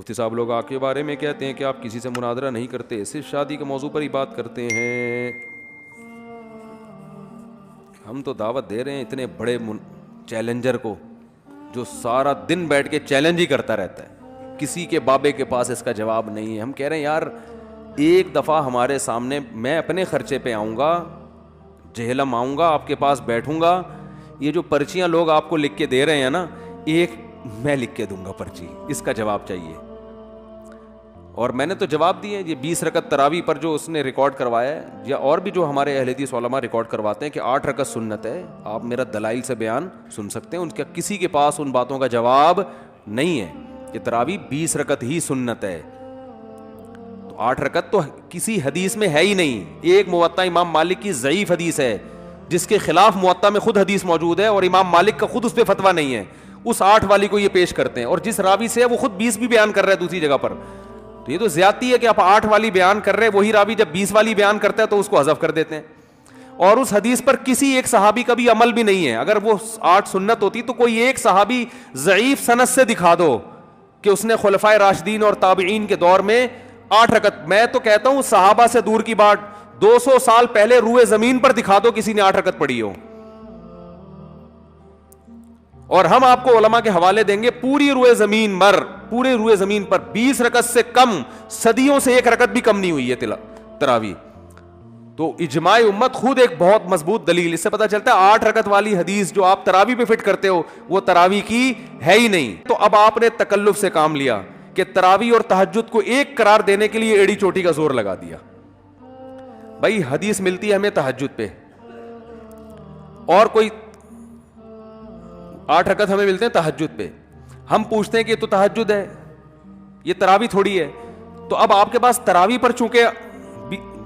مفتی صاحب لوگ آپ کے بارے میں کہتے ہیں کہ آپ کسی سے مناظرہ نہیں کرتے, صرف شادی کے موضوع پر ہی بات کرتے ہیں. ہم تو دعوت دے رہے ہیں اتنے بڑے چیلنجر کو جو سارا دن بیٹھ کے چیلنج ہی کرتا رہتا ہے, کسی کے بابے کے پاس اس کا جواب نہیں ہے. ہم کہہ رہے ہیں یار ایک دفعہ ہمارے سامنے, میں اپنے خرچے پہ آؤں گا, جہلم آؤں گا, آپ کے پاس بیٹھوں گا, یہ جو پرچیاں لوگ آپ کو لکھ کے دے رہے ہیں نا, ایک میں لکھ کے دوں گا پرچی, اس کا جواب چاہیے. اور میں نے تو جواب دیے. یہ 20 رکعت تراویح پر جو اس نے ریکارڈ کروایا ہے, یا اور بھی جو ہمارے اہل حدیث علماء ریکارڈ کرواتے ہیں کہ 8 رکعت سنت ہے, آپ میرا دلائل سے بیان سن سکتے ہیں. ان کا کسی کے پاس ان باتوں کا جواب نہیں ہے کہ تراویح 20 رکعت ہی سنت ہے. تو 8 رکعت تو کسی حدیث میں ہے ہی نہیں. ایک موطا امام مالک کی ضعیف حدیث ہے جس کے خلاف موطا میں خود حدیث موجود ہے, اور امام مالک کا خود اس پہ فتویٰ نہیں ہے. اس 8 والی کو یہ پیش کرتے ہیں, اور جس راوی سے ہے وہ خود 20 بھی بیان کر رہا ہے دوسری جگہ پر. تو یہ تو زیادتی ہے کہ آپ 8 والی بیان کر رہے ہیں, وہی راوی جب 20 والی بیان کرتا ہے تو اس کو حذف کر دیتے ہیں. اور اس حدیث پر کسی ایک صحابی کا بھی عمل بھی نہیں ہے. اگر وہ 8 سنت ہوتی تو کوئی ایک صحابی ضعیف سند سے دکھا دو کہ اس نے خلفائے راشدین اور تابعین کے دور میں 8 رکعت, میں تو کہتا ہوں صحابہ سے دور کی بات, 200 سال پہلے روئے زمین پر دکھا دو کسی نے 8 رکعت پڑھی ہو. اور ہم آپ کو علماء کے حوالے دیں گے, پوری روئے زمین پر 20 رکعت سے کم, صدیوں سے 1 رکعت بھی کم نہیں ہوئی ہے تراویح. تو اجماع امت خود ایک بہت مضبوط دلیل. اس سے پتہ چلتا ہے 8 رکعت والی حدیث جو آپ تراویح پہ فٹ کرتے ہو وہ تراویح کی ہے ہی نہیں. تو اب آپ نے تکلف سے کام لیا کہ تراویح اور تہجد کو ایک قرار دینے کے لیے ایڑی چوٹی کا زور لگا دیا. بھائی حدیث ملتی ہے ہمیں تہجد پہ, اور کوئی 8 رکعت ہمیں ملتے ہیں تہجد پہ. ہم پوچھتے ہیں کہ تو تہجد ہے, یہ تراویح تھوڑی ہے. تو اب آپ کے پاس تراویح پر چونکہ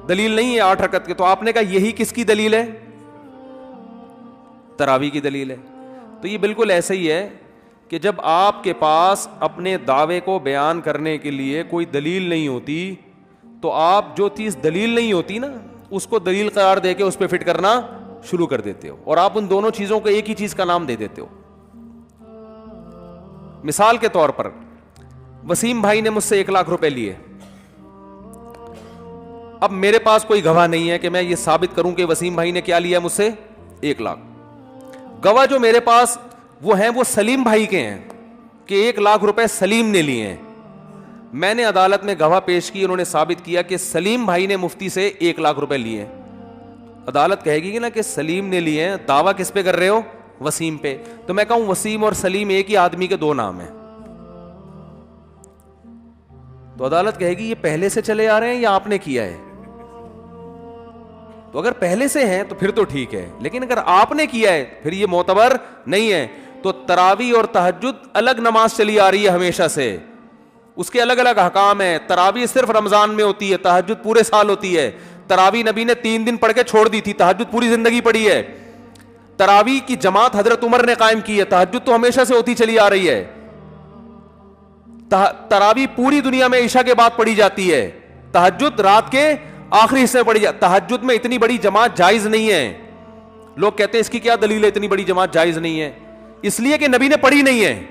دلیل نہیں ہے 8 رکعت کے, تو آپ نے کہا یہی کس کی دلیل ہے؟ تراویح کی دلیل ہے. تو یہ بالکل ایسا ہی ہے کہ جب آپ کے پاس اپنے دعوے کو بیان کرنے کے لیے کوئی دلیل نہیں ہوتی, تو آپ جو چیز دلیل نہیں ہوتی نا اس کو دلیل قرار دے کے اس پہ فٹ کرنا شروع کر دیتے ہو, اور آپ ان دونوں چیزوں کو ایک ہی چیز کا نام دے دیتے ہو. مثال کے طور پر وسیم بھائی نے مجھ سے 1 لاکھ روپے لیے. اب میرے پاس کوئی گواہ نہیں ہے کہ میں یہ ثابت کروں کہ وسیم بھائی نے کیا لیا مجھ سے 1 لاکھ. گواہ جو میرے پاس وہ ہیں وہ سلیم بھائی کے ہیں کہ 1 لاکھ روپے سلیم نے لیے ہیں. میں نے عدالت میں گواہ پیش کی, انہوں نے ثابت کیا کہ سلیم بھائی نے مفتی سے 1 لاکھ روپے لیے ہیں. عدالت کہے گی نا کہ سلیم نے لیے ہیں, دعویٰ کس پہ کر رہے ہو؟ وسیم پہ. تو میں کہوں وسیم اور سلیم ایک ہی آدمی کے 2 نام ہیں. تو عدالت کہے گی یہ پہلے سے چلے آ رہے ہیں یا آپ نے کیا ہے؟ تو اگر پہلے سے ہیں تو پھر تو ٹھیک ہے, لیکن اگر آپ نے کیا ہے پھر یہ معتبر نہیں ہے. تو تراویح اور تہجد الگ نماز چلی آ رہی ہے ہمیشہ سے, اس کے الگ الگ احکام ہیں. تراویح صرف رمضان میں ہوتی ہے, تہجد پورے سال ہوتی ہے. تراویح نبی نے 3 دن پڑھ کے چھوڑ دی تھی, تہجد پوری زندگی پڑھی ہے. تراویح کی جماعت حضرت عمر نے قائم کی ہے, تہجد تو ہمیشہ سے ہوتی چلی آ رہی ہے. تراویح پوری دنیا میں عشاء کے بعد پڑھی جاتی ہے, تہجد رات کے آخری حصے میں پڑھی جاتی. تہجد میں اتنی بڑی جماعت جائز نہیں ہے. لوگ کہتے ہیں اس کی کیا دلیل ہے اتنی بڑی جماعت جائز نہیں ہے؟ اس لیے کہ نبی نے پڑھی نہیں ہے,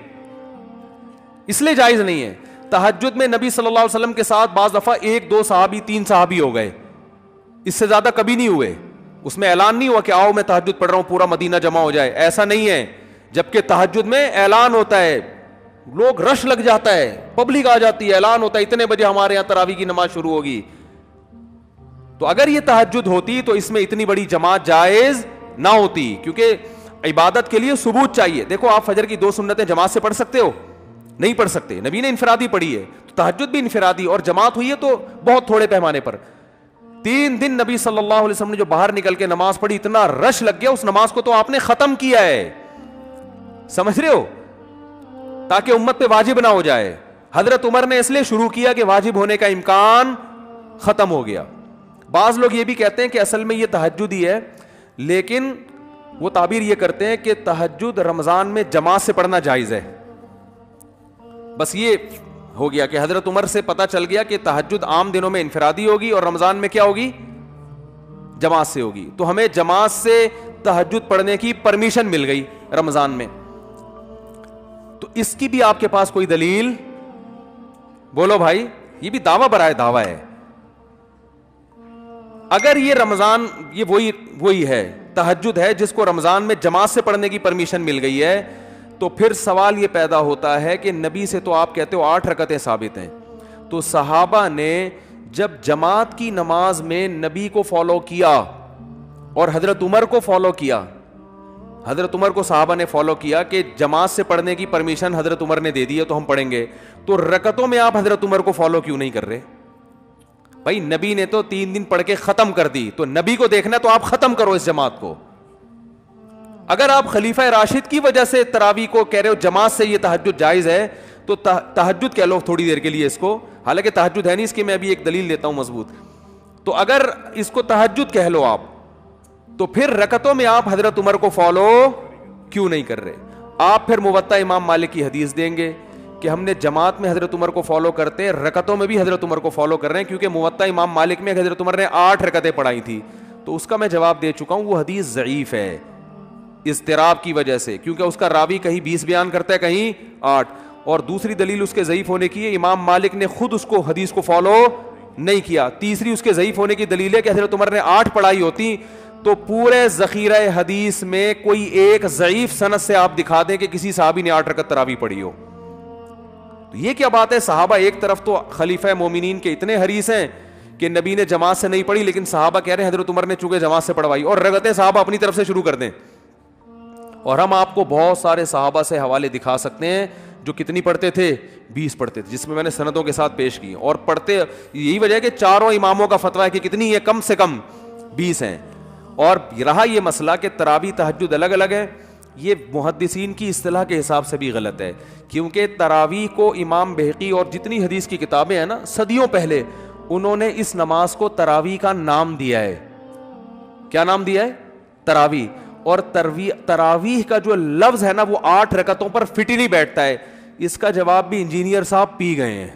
اس لیے جائز نہیں ہے. تہجد میں نبی صلی اللہ علیہ وسلم کے ساتھ بعض دفعہ 1 2 صحابی 3 صحابی ہو گئے, اس سے زیادہ کبھی نہیں ہوئے. اس میں اعلان نہیں ہوا کہ آؤ میں تہجد پڑھ رہا ہوں پورا مدینہ جمع ہو جائے, ایسا نہیں ہے. جبکہ تہجد میں اعلان ہوتا ہے, لوگ رش لگ جاتا ہے, پبلک آ جاتی ہے, اعلان ہوتا ہے اتنے بجے ہمارے یہاں تراویح کی نماز شروع ہوگی. تو اگر یہ تہجد ہوتی تو اس میں اتنی بڑی جماعت جائز نہ ہوتی, کیونکہ عبادت کے لیے ثبوت چاہیے. دیکھو آپ فجر کی 2 سنتیں جماعت سے پڑھ سکتے ہو؟ نہیں پڑھ سکتے. نبی نے انفرادی پڑھی ہے, تو تہجد بھی انفرادی, اور جماعت ہوئی ہے تو بہت تھوڑے پیمانے پر. 3 دن نبی صلی اللہ علیہ وسلم نے جو باہر نکل کے نماز پڑھی, اتنا رش لگ گیا, اس نماز کو تو آپ نے ختم کیا ہے. سمجھ رہے ہو؟ تاکہ امت پہ واجب نہ ہو جائے. حضرت عمر نے اس لیے شروع کیا کہ واجب ہونے کا امکان ختم ہو گیا. بعض لوگ یہ بھی کہتے ہیں کہ اصل میں یہ تہجد ہی ہے, لیکن وہ تعبیر یہ کرتے ہیں کہ تہجد رمضان میں جماعت سے پڑھنا جائز ہے. بس یہ ہو گیا کہ حضرت عمر سے پتہ چل گیا کہ تہجد عام دنوں میں انفرادی ہوگی اور رمضان میں کیا ہوگی؟ جماعت سے ہوگی. تو ہمیں جماعت سے تہجد پڑھنے کی پرمیشن مل گئی رمضان میں. تو اس کی بھی آپ کے پاس کوئی دلیل بولو بھائی, یہ بھی دعویٰ برائے دعویٰ ہے. اگر یہ رمضان, یہ وہی ہے تہجد ہے جس کو رمضان میں جماعت سے پڑھنے کی پرمیشن مل گئی ہے, تو پھر سوال یہ پیدا ہوتا ہے کہ نبی سے تو آپ کہتے ہو 8 رکعتیں ثابت ہیں, تو صحابہ نے جب جماعت کی نماز میں نبی کو فالو کیا اور حضرت عمر کو فالو کیا, حضرت عمر کو صحابہ نے فالو کیا کہ جماعت سے پڑھنے کی پرمیشن حضرت عمر نے دے دی ہے تو ہم پڑھیں گے, تو رکعتوں میں آپ حضرت عمر کو فالو کیوں نہیں کر رہے؟ بھائی نبی نے تو 3 دن پڑھ کے ختم کر دی, تو نبی کو دیکھنا تو آپ ختم کرو اس جماعت کو. اگر آپ خلیفہ راشد کی وجہ سے تراویح کو کہہ رہے ہو جماعت سے یہ تہجد جائز ہے, تو تہجد کہہ لو تھوڑی دیر کے لیے اس کو, حالانکہ تہجد ہے نہیں, اس کی میں ابھی ایک دلیل دیتا ہوں مضبوط. تو اگر اس کو تہجد کہہ لو آپ, تو پھر رکعتوں میں آپ حضرت عمر کو فالو کیوں نہیں کر رہے؟ آپ پھر موطا امام مالک کی حدیث دیں گے کہ ہم نے جماعت میں حضرت عمر کو فالو کرتے, رکعتوں میں بھی حضرت عمر کو فالو کر رہے ہیں, کیونکہ موطا امام مالک میں حضرت عمر نے 8 رکعتیں پڑھائی تھی. تو اس کا میں جواب دے چکا ہوں, وہ حدیث ضعیف ہے اضطراب کی وجہ سے, کیونکہ اس کا راوی کہیں 20 بیان کرتا ہے کہیں 8. اور دوسری دلیل اس کے ضعیف ہونے کی ہے, امام مالک نے خود اس کو حدیث کو فالو نہیں کیا. تیسری اس کے ضعیف ہونے کی دلیل ہے کہ حضرت عمر نے 8 پڑھائی ہوتی تو پورے ذخیرہ حدیث میں کوئی ایک ضعیف سند سے آپ دکھا دیں کہ کسی صحابی نے 8 رکعت تراویح پڑھی ہو. تو یہ کیا بات ہے؟ صحابہ ایک طرف تو خلیفہ مومنین کے اتنے حریص ہیں کہ نبی نے جماعت سے نہیں پڑھی, لیکن صحابہ کہہ رہے ہیں حضرت عمر نے چونکہ جماعت سے پڑھوائی, اور رکعتیں صحابہ اپنی طرف سے شروع کر دیں. اور ہم آپ کو بہت سارے صحابہ سے حوالے دکھا سکتے ہیں جو کتنی پڑھتے تھے, 20 پڑھتے تھے, جس میں نے سندوں کے ساتھ پیش کی. اور پڑھتے, یہی وجہ ہے کہ چاروں اماموں کا فتویٰ ہے کہ کتنی ہے, کم سے کم 20 ہیں. اور رہا یہ مسئلہ کہ تراویح تہجد الگ الگ ہے, یہ محدثین کی اصطلاح کے حساب سے بھی غلط ہے, کیونکہ تراویح کو امام بہقی اور جتنی حدیث کی کتابیں ہیں نا, صدیوں پہلے انہوں نے اس نماز کو تراویح کا نام دیا ہے. کیا نام دیا ہے؟ تراویح. اور تراویح کا جو لفظ ہے نا وہ 8 رکعتوں پر فٹ ہی نہیں بیٹھتا ہے. اس کا جواب بھی انجینئر صاحب پی گئے ہیں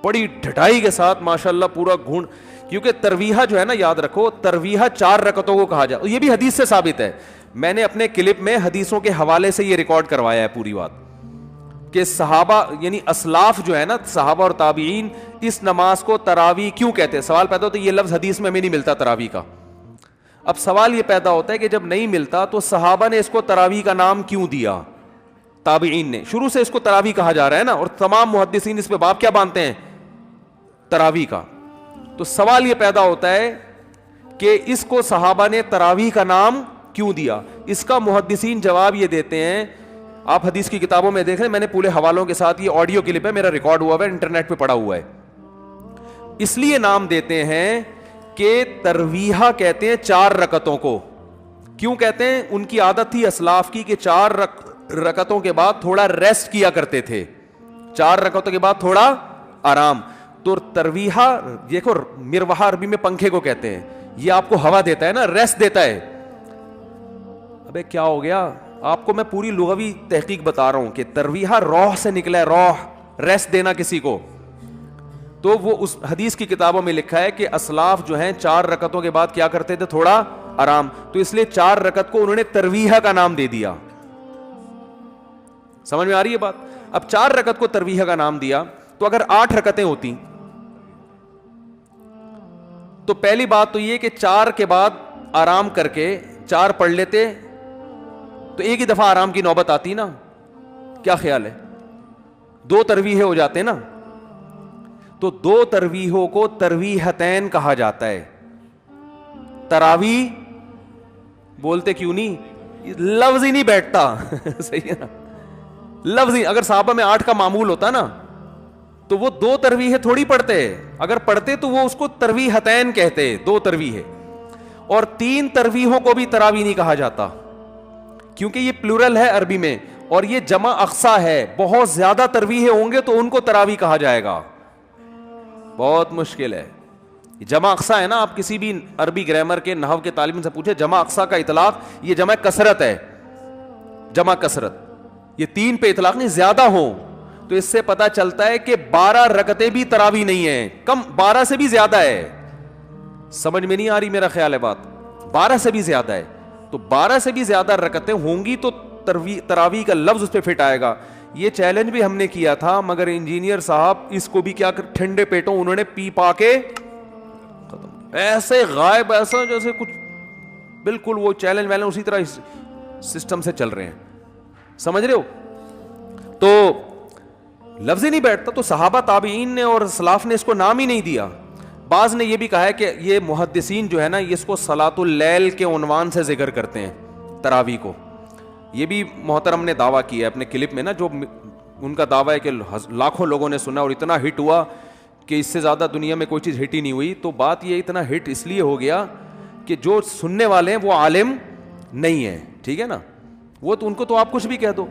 بڑی ڈھٹائی کے ساتھ ماشاءاللہ, پورا گھون. کیونکہ ترویحہ جو ہے نا, یاد رکھو ترویحہ 4 رکعتوں کو کہا جائے, یہ بھی حدیث سے ثابت ہے. میں نے اپنے کلپ میں حدیثوں کے حوالے سے یہ ریکارڈ کروایا ہے پوری بات, کہ صحابہ یعنی اسلاف جو ہے نا, صحابہ اور تابعین, اس نماز کو تراویح کیوں کہتے ہیں. سوال پیدا ہوتا ہے یہ لفظ حدیث میں ہمیں نہیں ملتا تراویح کا. اب سوال یہ پیدا ہوتا ہے کہ جب نہیں ملتا تو صحابہ نے اس کو تراویح کا نام کیوں دیا؟ تابعین نے, شروع سے اس کو تراویح کہا جا رہا ہے نا, اور تمام محدثین اس پہ باب کیا باندھتے ہیں؟ تراویح کا. تو سوال یہ پیدا ہوتا ہے کہ اس کو صحابہ نے تراویح کا نام کیوں دیا؟ اس کا محدثین جواب یہ دیتے ہیں, آپ حدیث کی کتابوں میں دیکھ رہے ہیں, میں نے پورے حوالوں کے ساتھ, یہ آڈیو کلپ ہے میرا, ریکارڈ ہوا ہے, انٹرنیٹ پہ پڑا ہوا ہے. اس لیے نام دیتے ہیں کہ ترویحہ کہتے ہیں 4 رکعتوں کو. کیوں کہتے ہیں؟ ان کی عادت تھی اسلاف کی کہ 4 رکعتوں کے بعد تھوڑا ریسٹ کیا کرتے تھے, 4 رکعتوں کے بعد تھوڑا آرام. تو ترویحہ دیکھو, مروحہ عربی میں پنکھے کو کہتے ہیں, یہ آپ کو ہوا دیتا ہے نا, ریسٹ دیتا ہے. ابے کیا ہو گیا آپ کو, میں پوری لغوی تحقیق بتا رہا ہوں کہ ترویحہ روح سے نکلا ہے, روح, ریسٹ دینا کسی کو. تو وہ اس حدیث کی کتابوں میں لکھا ہے کہ اسلاف جو ہیں 4 رکعتوں کے بعد کیا کرتے تھے؟ تھوڑا آرام. تو اس لیے 4 رکعت کو انہوں نے ترویحہ کا نام دے دیا. سمجھ میں آ رہی ہے بات؟ اب 4 رکعت کو ترویحہ کا نام دیا, تو اگر 8 رکعتیں ہوتی تو پہلی بات تو یہ کہ 4 کے بعد آرام کر کے 4 پڑھ لیتے تو ایک ہی دفعہ آرام کی نوبت آتی نا. کیا خیال ہے؟ 2 ترویحیں ہو جاتے نا. تو 2 ترویحوں کو ترویحتین کہا جاتا ہے. تراویح بولتے کیوں نہیں؟ لفظ ہی نہیں بیٹھتا. صحیح ہے نا, لفظ ہی. اگر صحابہ میں 8 کا معمول ہوتا نا تو وہ 2 ترویحیں تھوڑی پڑھتے, اگر پڑھتے تو وہ اس کو ترویحتین کہتے, 2 ترویحیں. اور 3 ترویحوں کو بھی تراویح نہیں کہا جاتا, کیونکہ یہ پلورل ہے عربی میں, اور یہ جمع اقصا ہے. بہت زیادہ ترویحیں ہوں گے تو ان کو تراویح کہا جائے گا. بہت مشکل ہے. جمع اقصا ہے نا, آپ کسی بھی عربی گرامر کے نحو کے طالب سے پوچھے, جمع اقصا کا اطلاق یہ جمع کثرت ہے. جمع کثرت, یہ 3 پہ اطلاق نہیں, زیادہ ہوں. تو اس سے پتا چلتا ہے کہ 12 رکعتیں بھی تراویح نہیں ہیں, کم 12 سے بھی زیادہ ہے. سمجھ میں نہیں آ رہی میرا خیال ہے بات؟ 12 سے بھی زیادہ ہے. تو 12 سے بھی زیادہ رکعتیں ہوں گی تو تراویح کا لفظ اس پہ فٹ آئے گا. یہ چیلنج بھی ہم نے کیا تھا, مگر انجینئر صاحب اس کو بھی کیا کر ٹھنڈے پیٹوں انہوں نے پی پا کے ختم, ایسے غائب, ایسا جیسے کچھ بالکل وہ چیلنج ویلنج اسی طرح سسٹم سے چل رہے ہیں, سمجھ رہے ہو. تو لفظ ہی نہیں بیٹھتا. تو صحابہ تابعین نے اور سلاف نے اس کو نام ہی نہیں دیا. بعض نے یہ بھی کہا ہے کہ یہ محدثین جو ہے نا, اس کو صلاۃ اللیل کے عنوان سے ذکر کرتے ہیں, تراویح کو. یہ بھی محترم نے دعویٰ کیا ہے اپنے کلپ میں نا, جو ان کا دعویٰ ہے کہ لاکھوں لوگوں نے سنا اور اتنا ہٹ ہوا کہ اس سے زیادہ دنیا میں کوئی چیز ہٹ ہی نہیں ہوئی. تو بات یہ اتنا ہٹ اس لیے ہو گیا کہ جو سننے والے ہیں وہ عالم نہیں ہیں, ٹھیک ہے نا. وہ تو ان کو تو آپ کچھ بھی کہہ دو,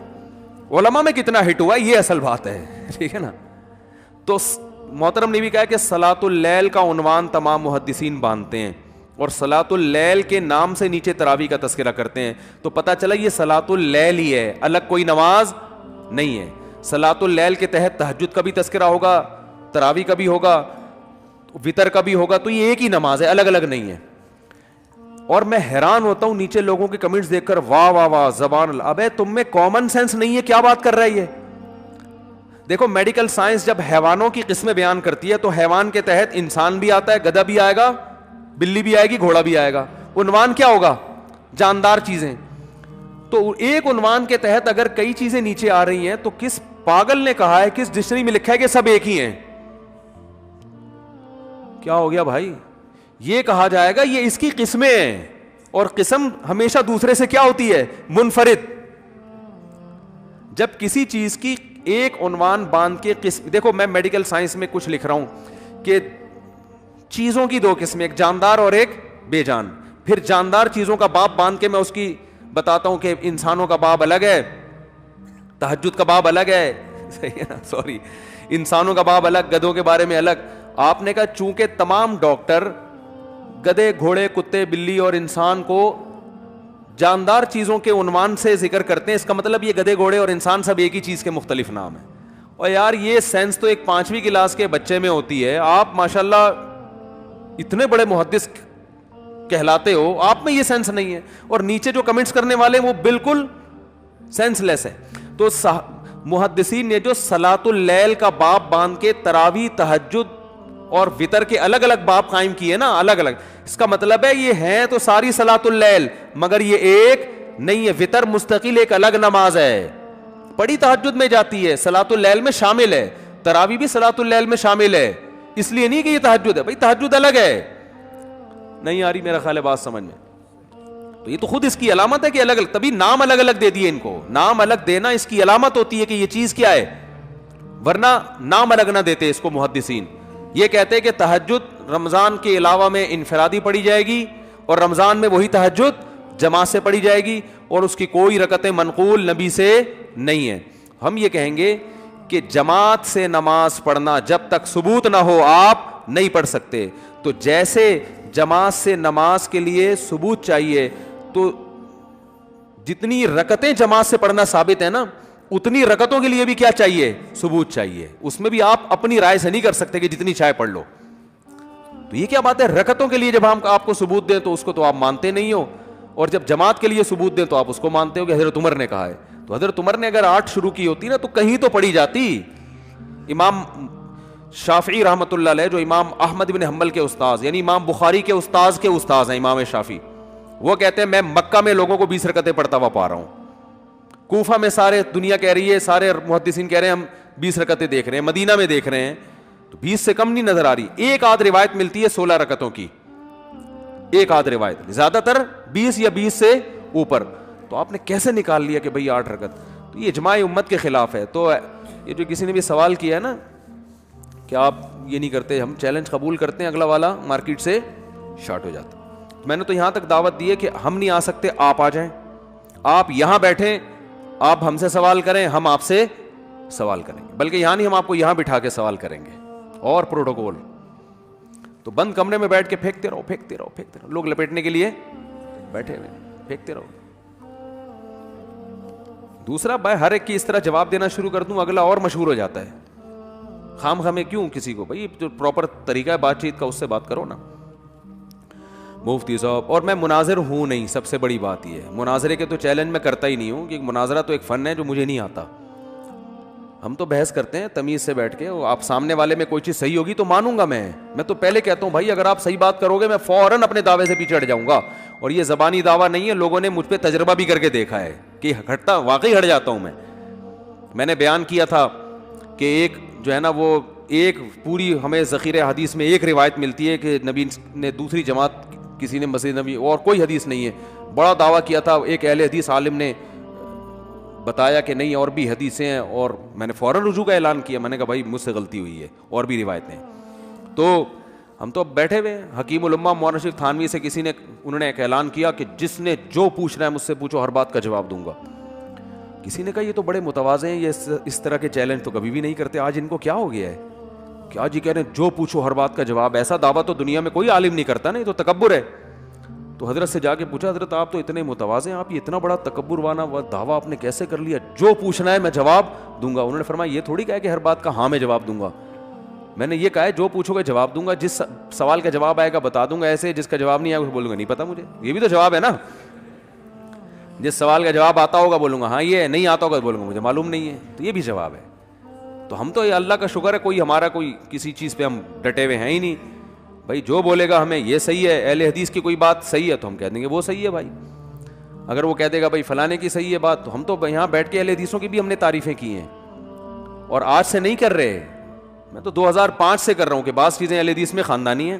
علماء میں کتنا ہٹ ہوا یہ اصل بات ہے, ٹھیک ہے نا. تو محترم نے بھی کہا کہ صلاۃ اللیل کا عنوان تمام محدثین باندھتے ہیں اور صلاۃ اللیل کے نام سے نیچے تراویح کا تذکرہ کرتے ہیں. تو پتہ چلا یہ صلاۃ اللیل ہی ہے, الگ کوئی نماز نہیں ہے. صلاۃ اللیل کے تحت تہجد کا بھی تذکرہ ہوگا, تراویح کا بھی ہوگا, وتر کا بھی ہوگا. تو یہ ایک ہی نماز ہے, الگ الگ نہیں ہے. اور میں حیران ہوتا ہوں نیچے لوگوں کے کمنٹس دیکھ کر, واہ واہ واہ زبان اللہ. ابے تم میں کامن سینس نہیں ہے, کیا بات کر رہا ہے یہ. دیکھو میڈیکل سائنس جب حیوانوں کی قسمیں بیان کرتی ہے تو حیوان کے تحت انسان بھی آتا ہے, گدھا بھی آئے گا, بلی بھی آئے گی, گھوڑا بھی آئے گا. عنوان کیا ہوگا؟ جاندار چیزیں. تو ایک عنوان کے تحت اگر کئی چیزیں نیچے آ رہی ہیں تو کس پاگل نے کہا ہے, کس ڈکشنری میں لکھا ہے کہ سب ایک ہی ہیں؟ کیا ہو گیا بھائی؟ یہ کہا جائے گا یہ اس کی قسمیں ہیں, اور قسم ہمیشہ دوسرے سے کیا ہوتی ہے؟ منفرد. جب کسی چیز کی ایک عنوان باندھ کے قسم, دیکھو میں میڈیکل سائنس میں کچھ لکھ رہا ہوں کہ چیزوں کی دو قسمیں, ایک جاندار اور ایک بے جان. پھر جاندار چیزوں کا باب باندھ کے میں اس کی بتاتا ہوں کہ انسانوں کا باب الگ ہے, تہجد کا باب الگ ہے, صحیح ہے نا, سوری, انسانوں کا باب الگ, گدھوں کے بارے میں الگ. آپ نے کہا چونکہ تمام ڈاکٹر گدھے, گھوڑے, کتے, بلی اور انسان کو جاندار چیزوں کے عنوان سے ذکر کرتے ہیں, اس کا مطلب یہ گدھے, گھوڑے اور انسان سب ایک ہی چیز کے مختلف نام ہیں. اور یار یہ سینس تو ایک 5ویں کلاس کے بچے میں ہوتی ہے. آپ ماشاءاللہ اتنے بڑے محدث کہلاتے ہو, آپ میں یہ سینس نہیں ہے, اور نیچے جو کمنٹس کرنے والے وہ بالکل سینس لیس ہے. تو محدثین نے جو صلاۃ اللیل کا باب باندھ کے تراویح, تہجد اور وتر کے الگ الگ باب قائم کیے نا, الگ الگ, اس کا مطلب ہے یہ ہیں تو ساری صلاۃ اللیل, مگر یہ ایک نہیں ہے. وتر مستقل ایک الگ نماز ہے, پڑھی تہجد میں جاتی ہے, صلاۃ اللیل میں شامل ہے, تراویح بھی صلاۃ اللیل میں شامل ہے. اس لیے نہیں کہ یہ تہجد ہے, بھائی تہجد الگ ہے. نہیں آ رہی میرا خیال ہے بات سمجھ میں؟ تو یہ تو خود اس کی علامت ہے کہ الگ الگ, تبھی نام الگ الگ دے دیے ان کو. نام الگ دینا اس کی علامت ہوتی ہے کہ یہ چیز کیا ہے, ورنہ نام الگ نہ دیتے اس کو محدثین. یہ کہتے ہیں کہ تہجد رمضان کے علاوہ میں انفرادی پڑھی جائے گی, اور رمضان میں وہی تہجد جماعت سے پڑھی جائے گی, اور اس کی کوئی رکعتیں منقول نبی سے نہیں ہیں. ہم یہ کہیں گے کہ جماعت سے نماز پڑھنا جب تک ثبوت نہ ہو آپ نہیں پڑھ سکتے. تو جیسے جماعت سے نماز کے لیے ثبوت چاہیے, تو جتنی رکعتیں جماعت سے پڑھنا ثابت ہے نا, اتنی رکعتوں کے لیے بھی کیا چاہیے؟ ثبوت چاہیے. اس میں بھی آپ اپنی رائے سے نہیں کر سکتے کہ جتنی چاہے پڑھ لو. تو یہ کیا بات ہے؟ رکعتوں کے لیے جب ہم آپ کو ثبوت دیں تو اس کو تو آپ مانتے نہیں ہو, اور جب جماعت کے لیے ثبوت دیں تو آپ اس کو مانتے ہو کہ حضرت عمر نے کہا ہے. تو حضرت عمر نے اگر 8 شروع کی ہوتی نا تو کہیں تو پڑھی جاتی. امام شافعی رحمۃ اللہ علیہ, جو امام احمد بن حنبل کے استاذ, یعنی امام بخاری کے استاذ ہیں امام شافعی, وہ کہتے ہیں میں مکہ میں لوگوں کو 20 رکعتیں پڑھتا ہوا پا رہا ہوں. کوفہ میں سارے دنیا کہہ رہی ہے, سارے محدثین کہہ رہے ہیں ہم 20 رکعتیں دیکھ رہے ہیں, مدینہ میں دیکھ رہے ہیں تو 20 سے کم نہیں نظر آ رہی. ایک آدھ روایت ملتی ہے 16 رکعتوں کی, ایک آدھ روایت, زیادہ تر 20 یا 20 سے اوپر. تو آپ نے کیسے نکال لیا کہ بھئی 8 رکعت؟ تو یہ اجماع امت کے خلاف ہے. تو یہ جو کسی نے بھی سوال کیا ہے نا کہ آپ یہ نہیں کرتے, ہم چیلنج قبول کرتے ہیں, اگلا والا مارکیٹ سے شارٹ ہو جاتا. میں نے تو یہاں تک دعوت دی ہے کہ ہم نہیں آ سکتے, آپ آ جائیں, آپ یہاں بیٹھیں, آپ ہم سے سوال کریں, ہم آپ سے سوال کریں گے. بلکہ یہاں نہیں, ہم آپ کو یہاں بٹھا کے سوال کریں گے. اور پروٹوکول تو بند کمرے میں بیٹھ کے پھینکتے رہو, لوگ لپیٹنے کے لیے بیٹھے ہوئے, پھینکتے رہو. دوسرا, بھائی ہر ایک کی اس طرح جواب دینا شروع کر دوں, اگلا اور مشہور ہو جاتا ہے. خام خامے کیوں کسی کو, بھائی جو پراپر طریقہ ہے بات چیت کا اس سے بات کرو نا. مفتی صاحب, اور میں مناظر ہوں نہیں, سب سے بڑی بات یہ ہے, مناظرے کے تو چیلنج میں کرتا ہی نہیں ہوں, کیونکہ مناظرہ تو ایک فن ہے جو مجھے نہیں آتا. ہم تو بحث کرتے ہیں تمیز سے بیٹھ کے, آپ سامنے والے میں کوئی چیز صحیح ہوگی تو مانوں گا میں تو پہلے کہتا ہوں بھائی اگر آپ صحیح بات کرو گے میں فوراً اپنے دعوے سے پیچھے ہٹ جاؤں گا. اور یہ زبانی دعویٰ نہیں ہے, لوگوں نے مجھ پہ تجربہ بھی کر کے دیکھا ہے کہ ہٹتا واقعی ہٹ جاتا ہوں میں نے بیان کیا تھا کہ ایک جو ہے نا وہ ایک پوری ہمیں ذخیرہ حدیث میں ایک روایت ملتی ہے کہ نبی نے دوسری جماعت کسی نے مسجد نبی, اور کوئی حدیث نہیں ہے, بڑا دعویٰ کیا تھا. ایک اہل حدیث عالم نے بتایا کہ نہیں اور بھی حدیثیں ہیں, اور میں نے فوراً رجوع کا اعلان کیا. میں نے کہا بھائی مجھ سے غلطی ہوئی ہے, اور بھی روایتیں. تو ہم تو اب بیٹھے ہوئے ہیں. حکیم الامہ مولانا شریف تھانوی سے کسی نے, انہوں نے ایک اعلان کیا کہ جس نے جو پوچھنا ہے مجھ سے پوچھو, ہر بات کا جواب دوں گا. کسی نے کہا یہ تو بڑے متواضع ہیں, یہ اس طرح کے چیلنج تو کبھی بھی نہیں کرتے, آج ان کو کیا ہو گیا ہے کہ آج یہ کہہ رہے ہیں جو پوچھو ہر بات کا جواب. ایسا دعویٰ تو دنیا میں کوئی عالم نہیں کرتا نا, یہ تو تکبر ہے. تو حضرت سے جا کے پوچھا, حضرت آپ تو اتنے متواضع ہیں, آپ یہ اتنا بڑا تکبر والا دعویٰ آپ نے کیسے کر لیا, جو پوچھنا ہے میں جواب دوں گا. انہوں نے فرمایا یہ تھوڑی کہا کہ ہر بات کا ہاں میں جواب دوں گا, میں نے یہ کہا ہے جو پوچھو گے جواب دوں گا, جس سوال کا جواب آئے گا بتا دوں گا, ایسے جس کا جواب نہیں آئے گا بولوں گا نہیں پتا مجھے. یہ بھی تو جواب ہے نا, جس سوال کا جواب آتا ہوگا بولوں گا ہاں یہ ہے, نہیں آتا ہوگا بولوں گا مجھے معلوم نہیں ہے, تو یہ بھی جواب ہے. تو ہم تو یہ اللہ کا شکر ہے کوئی ہمارا کوئی کسی چیز پہ ہم ڈٹے ہوئے ہیں ہی نہیں. بھائی جو بولے گا ہمیں یہ صحیح ہے, اہل حدیث کی کوئی بات صحیح ہے تو ہم کہہ دیں گے وہ صحیح ہے بھائی. اگر وہ کہہ دے گا بھائی فلانے کی صحیح ہے بات, تو ہم تو یہاں بیٹھ کے اہل حدیثوں کی بھی ہم نے تعریفیں کی ہیں, اور آج سے نہیں کر رہے, میں تو 2005 سے کر رہا ہوں کہ بعض چیزیں اہل حدیث میں خاندانی ہیں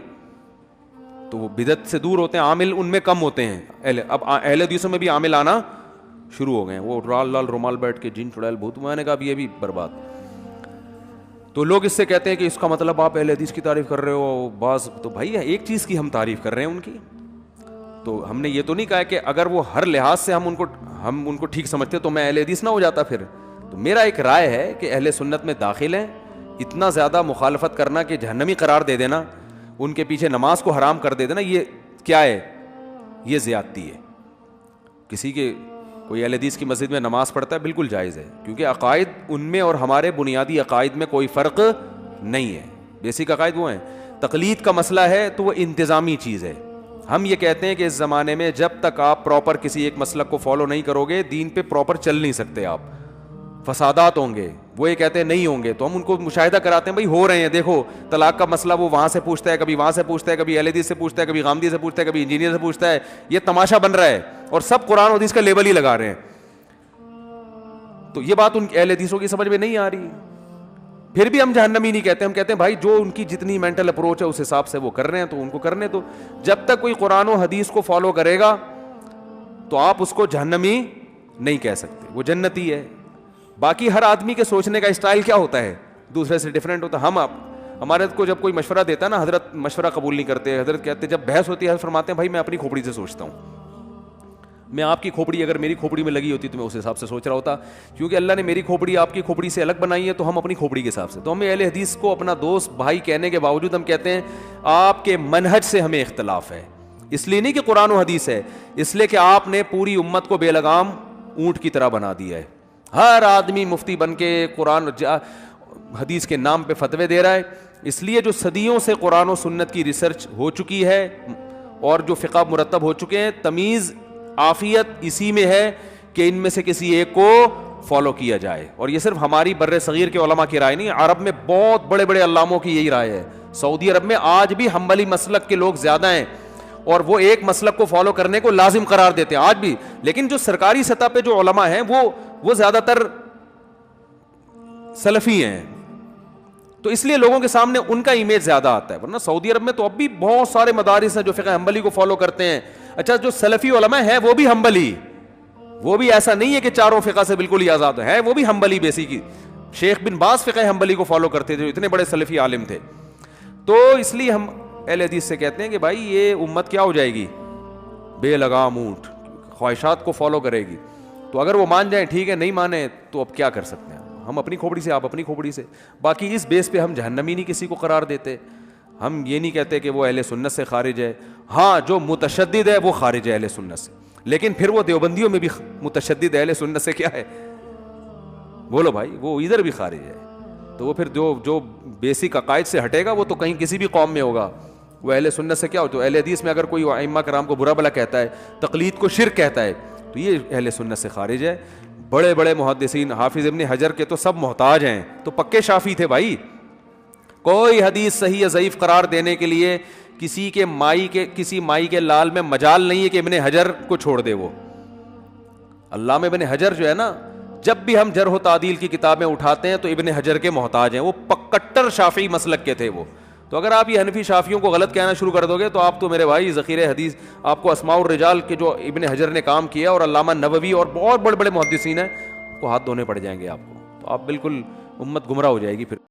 تو وہ بدعت سے دور ہوتے ہیں, عامل ان میں کم ہوتے ہیں. اب اہل حدیثوں میں بھی عامل آنا شروع ہو گئے ہیں, وہ لال لال رومال بیٹھ کے جن چڑیل بھوت, میں نے کہا اب یہ بھی برباد. تو لوگ اس سے کہتے ہیں کہ اس کا مطلب آپ اہل حدیث کی تعریف کر رہے ہو بعض, تو بھائی ایک چیز کی ہم تعریف کر رہے ہیں ان کی, تو ہم نے یہ تو نہیں کہا کہ اگر وہ ہر لحاظ سے ہم ان کو ٹھیک سمجھتے تو میں اہل حدیث نہ ہو جاتا پھر. تو میرا ایک رائے ہے کہ اہل سنت میں داخل ہیں, اتنا زیادہ مخالفت کرنا کہ جہنمی قرار دے دینا, ان کے پیچھے نماز کو حرام کر دے دینا, یہ کیا ہے, یہ زیادتی ہے. کسی کے کوئی اہل حدیث کی مسجد میں نماز پڑھتا ہے بالکل جائز ہے, کیونکہ عقائد ان میں اور ہمارے بنیادی عقائد میں کوئی فرق نہیں ہے, بیسک عقائد وہ ہیں. تقلید کا مسئلہ ہے تو وہ انتظامی چیز ہے. ہم یہ کہتے ہیں کہ اس زمانے میں جب تک آپ پراپر کسی ایک مسلک کو فالو نہیں کرو گے دین پہ پراپر چل نہیں سکتے آپ, فسادات ہوں گے. وہ یہ کہتے ہیں نہیں ہوں گے, تو ہم ان کو مشاہدہ کراتے ہیں بھائی ہو رہے ہیں, دیکھو طلاق کا مسئلہ وہ وہاں سے پوچھتا ہے, کبھی وہاں سے پوچھتا ہے, کبھی اہل حدیث سے پوچھتا ہے, کبھی غامدی سے پوچھتا ہے, کبھی انجینئر سے پوچھتا ہے. یہ تماشا بن رہا ہے اور سب قرآن و حدیث کا لیبل ہی لگا رہے ہیں. تو یہ بات ان اہل حدیثوں کی سمجھ میں نہیں آ رہی. پھر بھی ہم جہنمی نہیں کہتے, ہم کہتے ہیں بھائی جو ان کی جتنی مینٹل اپروچ ہے اس حساب سے وہ کر رہے ہیں تو ان کو کرنے دو. جب تک کوئی قرآن و حدیث کو فالو کرے گا تو آپ اس کو جہنمی نہیں کہہ سکتے, وہ جنتی ہے. باقی ہر آدمی کے سوچنے کا اسٹائل کیا ہوتا ہے, دوسرے سے ڈیفرنٹ ہوتا ہے. ہمارے کو جب کوئی مشورہ دیتا ہے نا, حضرت مشورہ قبول نہیں کرتے. حضرت کہتے جب بحث ہوتی ہے حضرت فرماتے ہیں بھائی میں اپنی کھوپڑی سے سوچتا ہوں, میں آپ کی کھوپڑی اگر میری کھوپڑی میں لگی ہوتی تو میں اس حساب سے سوچ رہا ہوتا, کیونکہ اللہ نے میری کھوپڑی آپ کی کھوپڑی سے الگ بنائی ہے تو ہم اپنی کھوپڑی کے حساب سے. تو ہمیں اہل حدیث کو اپنا دوست بھائی کہنے کے باوجود ہم کہتے ہیں آپ کے منہج سے ہمیں اختلاف ہے. اس لیے نہیں کہ قرآن و حدیث ہے, اس لیے کہ آپ نے پوری امت کو بے لگام اونٹ کی طرح بنا دیا ہے. ہر آدمی مفتی بن کے قرآن حدیث کے نام پہ فتوے دے رہا ہے. اس لیے جو صدیوں سے قرآن و سنت کی ریسرچ ہو چکی ہے اور جو فقہ مرتب ہو چکے ہیں, تمیز عافیت اسی میں ہے کہ ان میں سے کسی ایک کو فالو کیا جائے. اور یہ صرف ہماری بر صغیر کے علماء کی رائے نہیں, عرب میں بہت بڑے بڑے علاموں کی یہی رائے ہے. سعودی عرب میں آج بھی حنبلی مسلک کے لوگ زیادہ ہیں اور وہ ایک مسلک کو فالو کرنے کو لازم قرار دیتے ہیں آج بھی. لیکن جو سرکاری سطح پہ جو علماء ہیں وہ زیادہ تر سلفی ہیں, تو اس لیے لوگوں کے سامنے ان کا امیج زیادہ آتا ہے. ورنہ سعودی عرب میں تو اب بھی بہت سارے مدارس ہیں جو فقہ حنبلی کو فالو کرتے ہیں. اچھا جو سلفی علماء ہیں وہ بھی حنبلی, وہ بھی ایسا نہیں ہے کہ چاروں فقہ سے بالکل ہی آزاد ہے, وہ بھی حنبلی بیسیکلی. شیخ بن باز فقہ حنبلی کو فالو کرتے تھے, اتنے بڑے سلفی عالم تھے. تو اس لیے ہم اہل حدیث سے کہتے ہیں کہ بھائی یہ امت کیا ہو جائے گی, بے لگام اونٹ, خواہشات کو فالو کرے گی. تو اگر وہ مان جائیں ٹھیک ہے, نہیں مانے تو اب کیا کر سکتے ہیں, ہم اپنی کھوپڑی سے آپ اپنی کھوپڑی سے. باقی اس بیس پہ ہم جہنمی نہیں کسی کو قرار دیتے. ہم یہ نہیں کہتے کہ وہ اہل سنت سے خارج ہے. ہاں جو متشدد ہے وہ خارج ہے اہل سنت سے, لیکن پھر وہ دیوبندیوں میں بھی متشدد اہل سنت سے کیا ہے, بولو بھائی, وہ ادھر بھی خارج ہے. تو وہ پھر جو بیسک عقائد سے ہٹے گا وہ تو کہیں کسی بھی قوم میں ہوگا. وہ اہل سنت سے کیا ہو, تو اہل حدیث میں اگر کوئی ائمہ کرام کو برا بھلا کہتا ہے, تقلید کو شرک کہتا ہے, تو یہ اہل سنت سے خارج ہے. بڑے بڑے محدثین حافظ ابن حجر کے تو سب محتاج ہیں, تو پکے شافی تھے بھائی. کوئی حدیث صحیح یا ضعیف قرار دینے کے لیے کسی مائی کے لال میں مجال نہیں ہے کہ ابن حجر کو چھوڑ دے. وہ علامہ ابن حجر جو ہے نا, جب بھی ہم جرح و تعدیل کی کتابیں اٹھاتے ہیں تو ابن حجر کے محتاج ہیں. وہ کٹر شافعی مسلک کے تھے وہ. تو اگر آپ یہ حنفی شافیوں کو غلط کہنا شروع کر دو گے تو آپ تو میرے بھائی ذخیرہ حدیث, آپ کو اسماء الرجال کے جو ابن حجر نے کام کیا اور علامہ نووی اور بہت بڑے بڑے محدثین ہیں کو ہاتھ دھونے پڑ جائیں گے آپ کو. تو آپ بالکل امت گمراہ ہو جائے گی پھر.